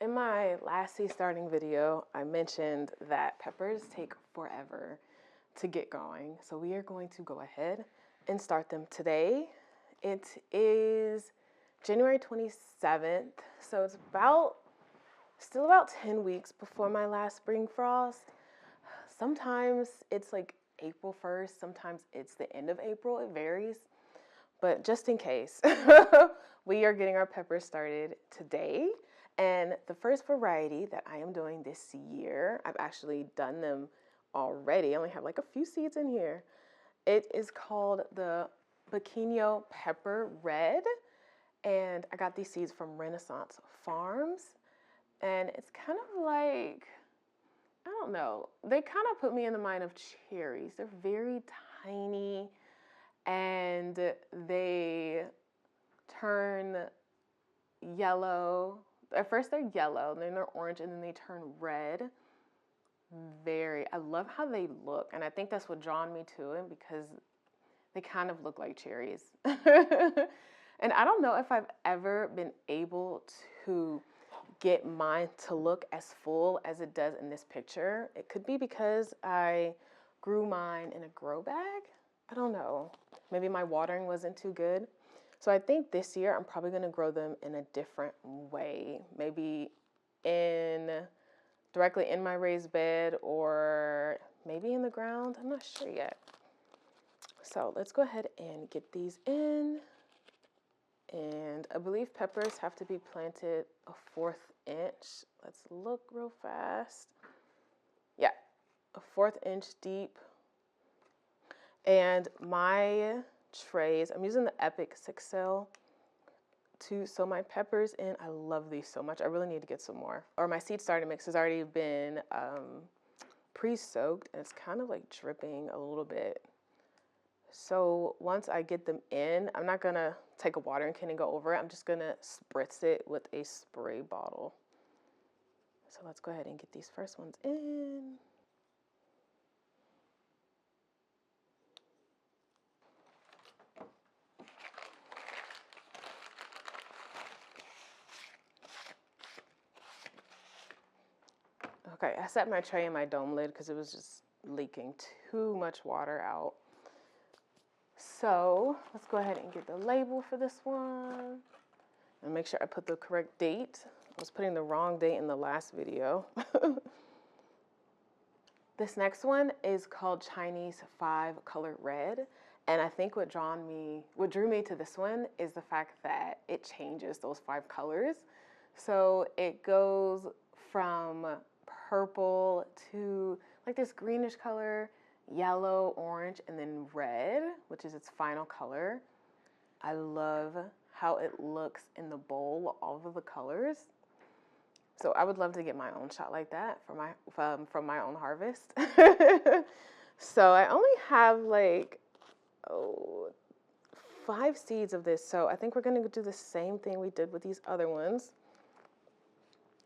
In my last seed starting video, I mentioned that peppers take forever to get going. So we are going to go ahead and start them today. It is January 27th, so it's still about 10 weeks before my last spring frost. Sometimes it's like April 1st, sometimes it's the end of April, it varies. But just in case, we are getting our peppers started today. And the first variety that I am doing this year, I've actually done them already. I only have like a few seeds in here. It is called the Biquinho Pepper Red. And I got these seeds from Renaissance Farms. And it's kind of like, I don't know, they kind of put me in the mind of cherries. They're very tiny and they turn yellow. At first they're yellow, and then they're orange, and then they turn red. I love how they look, and I think that's what drawn me to it because they kind of look like cherries. And I don't know if I've ever been able to get mine to look as full as it does in this picture. It could be because I grew mine in a grow bag. I don't know. Maybe my watering wasn't too good. So I think this year I'm probably going to grow them in a different way. Maybe directly in my raised bed or maybe in the ground. I'm not sure yet. So let's go ahead and get these in. And I believe peppers have to be planted a 1/4 inch. Let's look real fast. Yeah, a 1/4 inch deep. And my trays, I'm using the Epic 6L to sow my peppers in. I love these so much. I really need to get some more. Or my seed starting mix has already been pre-soaked, and it's kind of like dripping a little bit. So once I get them in, I'm not gonna take a watering can and go over it. I'm just gonna spritz it with a spray bottle. So let's go ahead and get these first ones in. Okay, I set my tray in my dome lid because it was just leaking too much water out. So let's go ahead and get the label for this one and make sure I put the correct date. I was putting the wrong date in the last video. This next one is called Chinese 5 Color Red. And I think what drew me to this one is the fact that it changes those 5 colors. So it goes from purple to like this greenish color, yellow, orange, and then red, which is its final color. I love how it looks in the bowl, all of the colors. So I would love to get my own shot like that from my own harvest. So I only have like 5 seeds of this. So I think we're gonna do the same thing we did with these other ones,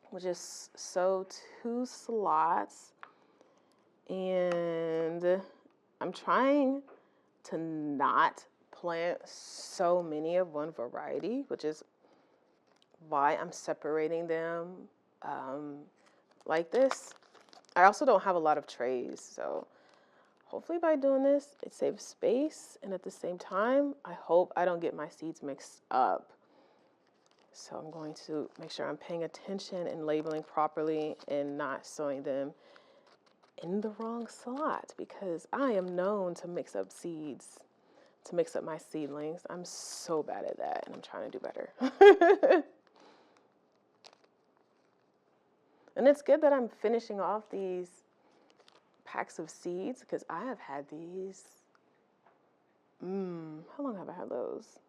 which is sow 2 slots. And I'm trying to not plant so many of one variety, which is why I'm separating them like this. I also don't have a lot of trays, so hopefully by doing this, it saves space. And at the same time, I hope I don't get my seeds mixed up. So I'm going to make sure I'm paying attention and labeling properly and not sowing them in the wrong slot, because I am known to mix up seeds, to mix up my seedlings. I'm so bad at that, and I'm trying to do better. And it's good that I'm finishing off these packs of seeds, because I have had these, how long have I had those?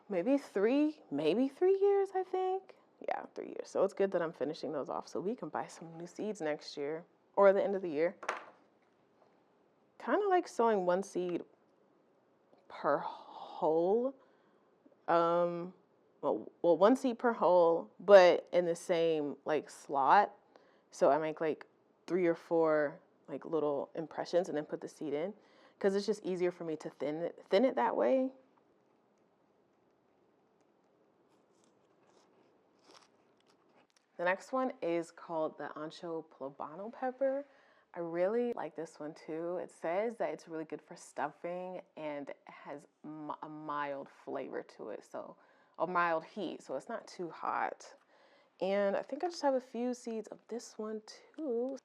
Maybe 3 years, I think. Yeah, 3 years. So it's good that I'm finishing those off so we can buy some new seeds next year or at the end of the year. Kind of like sowing 1 seed per hole. Well, 1 seed per hole, but in the same like slot. So I make like 3 or 4 like little impressions and then put the seed in, because it's just easier for me to thin it that way. The next one is called the Ancho Poblano pepper. I really like this one too. It says that it's really good for stuffing and it has a mild flavor to it, so a mild heat, so it's not too hot. And I think I just have a few seeds of this one too.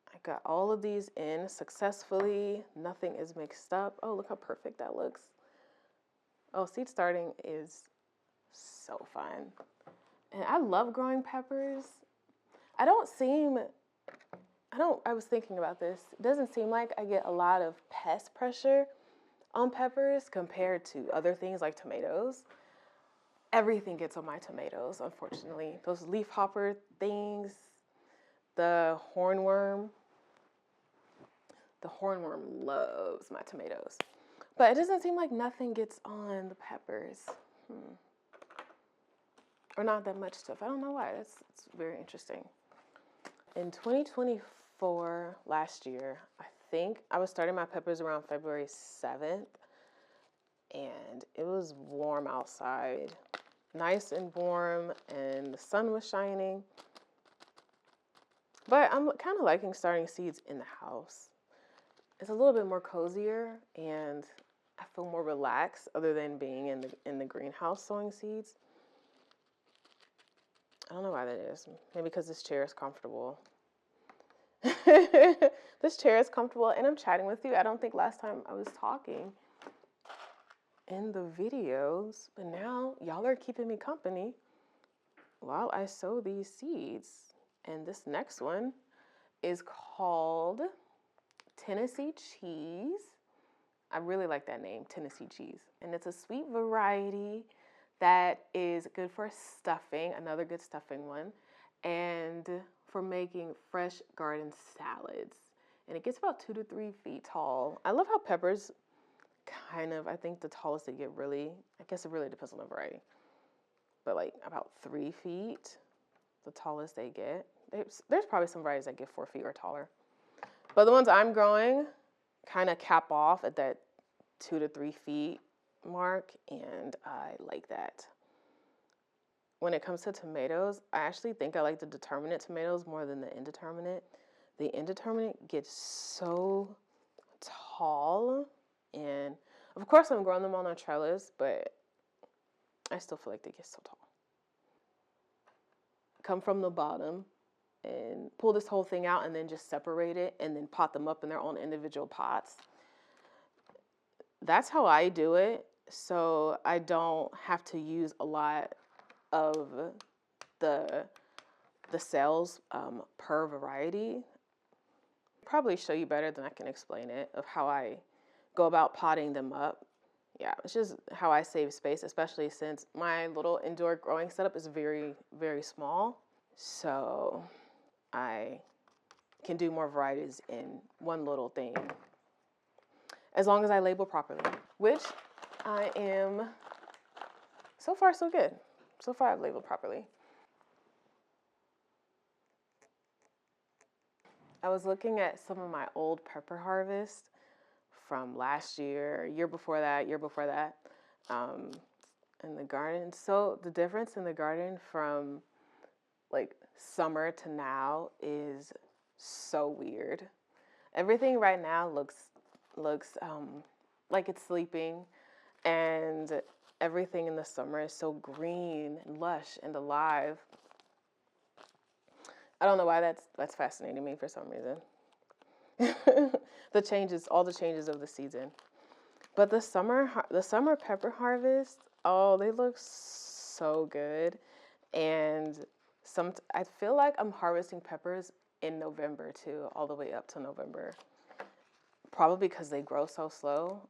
I got all of these in successfully. Nothing is mixed up. Oh, look how perfect that looks. Oh, seed starting is so fun. And I love growing peppers. I was thinking about this. It doesn't seem like I get a lot of pest pressure on peppers compared to other things like tomatoes. Everything gets on my tomatoes, unfortunately. Those leaf hopper things, the hornworm loves my tomatoes. But it doesn't seem like nothing gets on the peppers. Or not that much stuff. I don't know why. It's very interesting. In 2024, last year, I think I was starting my peppers around February 7th. And it was warm outside. Nice and warm, and the sun was shining. But I'm kind of liking starting seeds in the house. It's a little bit more cozier, and I feel more relaxed other than being in the greenhouse sowing seeds. I don't know why that is. Maybe because this chair is comfortable. This chair is comfortable, and I'm chatting with you. I don't think last time I was talking in the videos, but now y'all are keeping me company while I sow these seeds. And this next one is called Tennessee Cheese. I really like that name, Tennessee Cheese. And it's a sweet variety that is good for stuffing, another good stuffing one, and for making fresh garden salads. And it gets about 2 to 3 feet tall. I love how peppers I think the tallest they get really, I guess it really depends on the variety, but like about 3 feet, the tallest they get. There's probably some varieties that get 4 feet or taller. But the ones I'm growing kind of cap off at that 2 to 3 feet mark, and I like that. When it comes to tomatoes, I actually think I like the determinate tomatoes more than the indeterminate. The indeterminate gets so tall, and of course I'm growing them on a trellis, but I still feel like they get so tall. Come from the bottom and pull this whole thing out and then just separate it and then pot them up in their own individual pots. That's how I do it, so I don't have to use a lot of the cells per variety. Probably show you better than I can explain it of how I go about potting them up. Yeah, it's just how I save space, especially since my little indoor growing setup is very, very small. So I can do more varieties in one little thing, as long as I label properly, which I am, so far so good. So far I've labeled properly. I was looking at some of my old pepper harvest from last year, year before that, in the garden. So the difference in the garden from like summer to now is so weird. Everything right now looks like it's sleeping, and everything in the summer is so green and lush and alive. I don't know why that's fascinating me for some reason. All the changes of the season. But the summer pepper harvest, oh, they look so good. And I feel like I'm harvesting peppers in November too, all the way up to November. Probably because they grow so slow.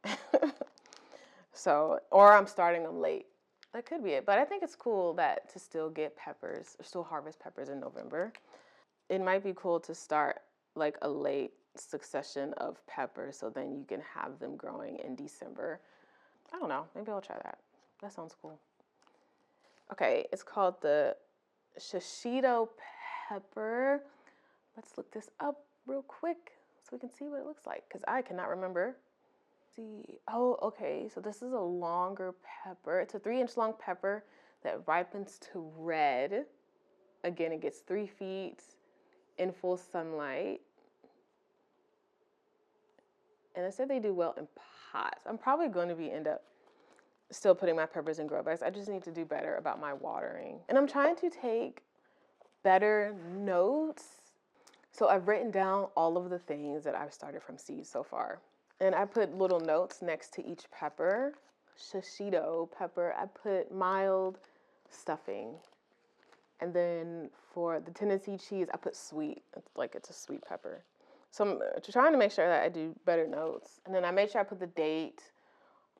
Or I'm starting them late. That could be it. But I think it's cool that to still get peppers, or still harvest peppers in November. It might be cool to start like a late succession of peppers so then you can have them growing in December. I don't know. Maybe I'll try that. That sounds cool. Okay, it's called the Shishito Pepper. Let's look this up real quick so we can see what it looks like, because I cannot remember. See. Oh, okay. So this is a longer pepper. It's a 3-inch long pepper that ripens to red Again, it gets 3 feet in full sunlight. And I said they do well in pots. I'm probably going to end up still putting my peppers in grow bags. I just need to do better about my watering. And I'm trying to take better notes. So I've written down all of the things that I've started from seeds so far. And I put little notes next to each pepper. Shishito pepper, I put mild stuffing. And then for the Tennessee cheese, I put sweet. It's like it's a sweet pepper. So I'm trying to make sure that I do better notes. And then I made sure I put the date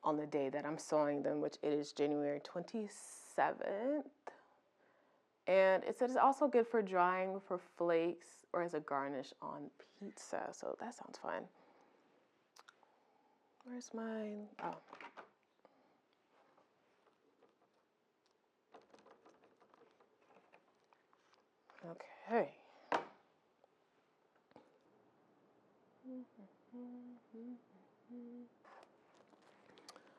on the day that I'm sowing them, which it is January 27th. And it says it's also good for drying for flakes or as a garnish on pizza. So that sounds fun. Where's mine? Oh. Okay.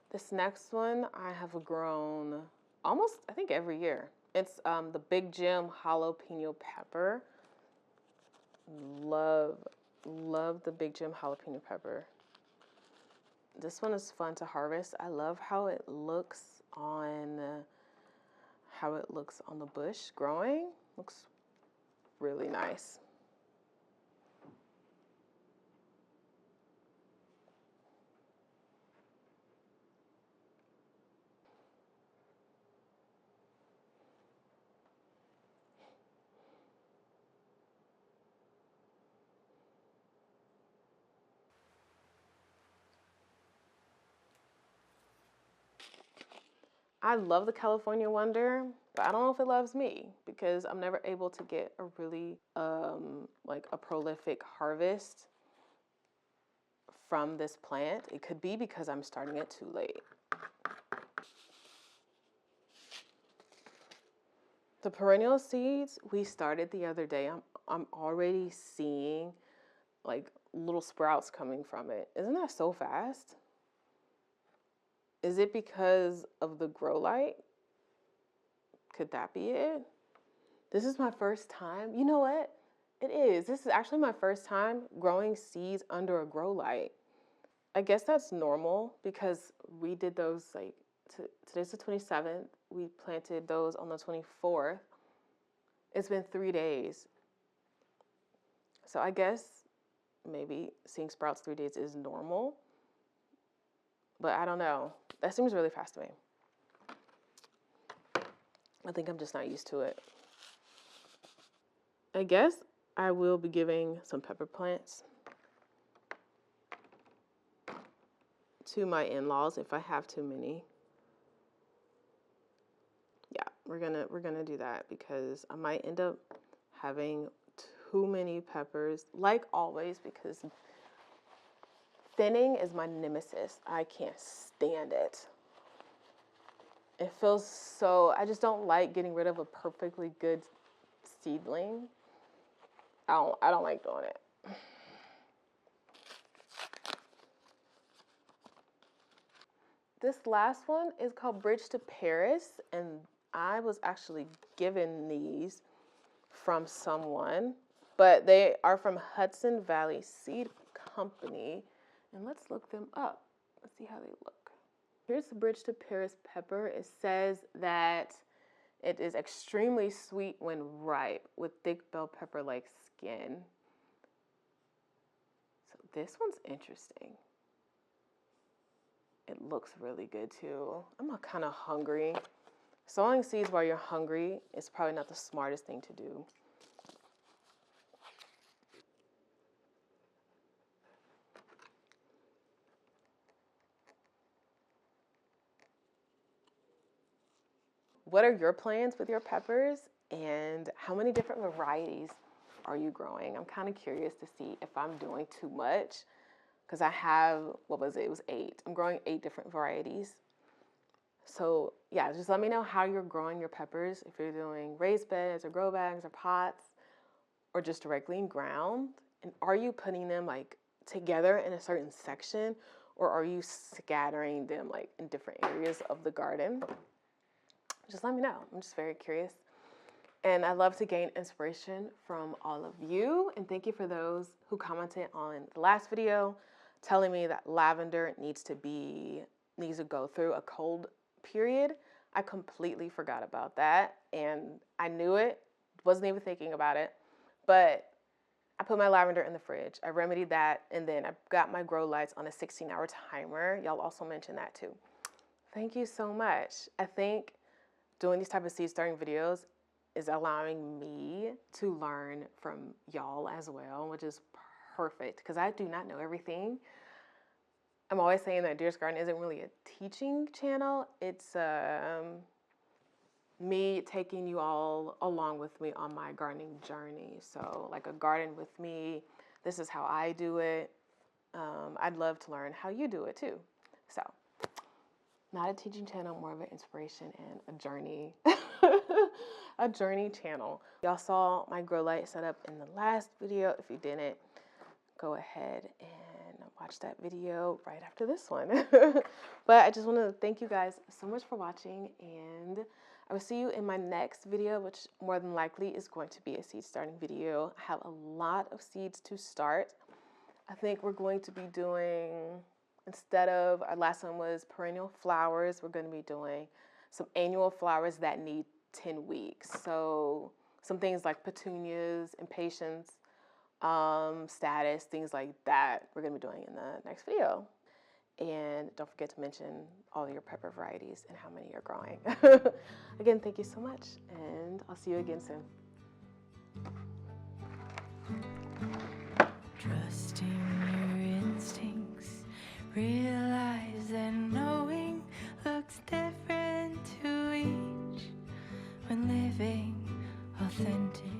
This next one I have grown almost, I think, every year. It's the Big Jim Jalapeno Pepper. Love the Big Jim Jalapeno Pepper. This one is fun to harvest. I love how it looks on the bush growing. Looks really nice. I love the California Wonder, but I don't know if it loves me because I'm never able to get a really like a prolific harvest from this plant. It could be because I'm starting it too late. The perennial seeds we started the other day, I'm already seeing like little sprouts coming from it. Isn't that so fast? Is it because of the grow light? Could that be it? This is my first time. You know what? It is. This is actually my first time growing seeds under a grow light. I guess that's normal because we did those like, today's the 27th. We planted those on the 24th. It's been 3 days. So I guess maybe seeing sprouts 3 days is normal. But I don't know. That seems really fast to me. I think I'm just not used to it. I guess I will be giving some pepper plants to my in-laws if I have too many. Yeah, we're gonna do that because I might end up having too many peppers, like always, because thinning is my nemesis. I can't stand it. It feels so, I just don't like getting rid of a perfectly good seedling. I don't like doing it. This last one is called Bridge to Paris, and I was actually given these from someone, but they are from Hudson Valley Seed Company, and let's look them up. Let's see how they look. Here's the Bridge to Paris pepper. It says that it is extremely sweet when ripe with thick bell pepper-like skin. So this one's interesting. It looks really good too. I'm kind of hungry. Sowing seeds while you're hungry is probably not the smartest thing to do. What are your plans with your peppers, and how many different varieties are you growing? I'm kind of curious to see if I'm doing too much because I have, what was it? It was 8. I'm growing 8 different varieties. So yeah, just let me know how you're growing your peppers, if you're doing raised beds or grow bags or pots or just directly in ground. And are you putting them like together in a certain section, or are you scattering them like in different areas of the garden? Just let me know. I'm just very curious. And I love to gain inspiration from all of you. And thank you for those who commented on the last video telling me that lavender needs to go through a cold period. I completely forgot about that, and I knew it, wasn't even thinking about it, but I put my lavender in the fridge. I remedied that, and then I got my grow lights on a 16-hour timer. Y'all also mentioned that too. Thank you so much. I think doing these type of seed starting videos is allowing me to learn from y'all as well, which is perfect because I do not know everything. I'm always saying that Dearest Garden isn't really a teaching channel. It's me taking you all along with me on my gardening journey. So like a garden with me, this is how I do it. I'd love to learn how you do it too. So not a teaching channel, more of an inspiration and a journey, a journey channel. Y'all saw my grow light setup in the last video. If you didn't, go ahead and watch that video right after this one. But I just want to thank you guys so much for watching, and I will see you in my next video, which more than likely is going to be a seed starting video. I have a lot of seeds to start. I think we're going to be doing, instead of our last one was perennial flowers, we're going to be doing some annual flowers that need 10 weeks. So some things like petunias, impatiens, status, things like that we're going to be doing in the next video. And don't forget to mention all your pepper varieties and how many you're growing. Again, thank you so much, and I'll see you again soon. Trusting your instincts, realize that knowing looks different to each when living authentic.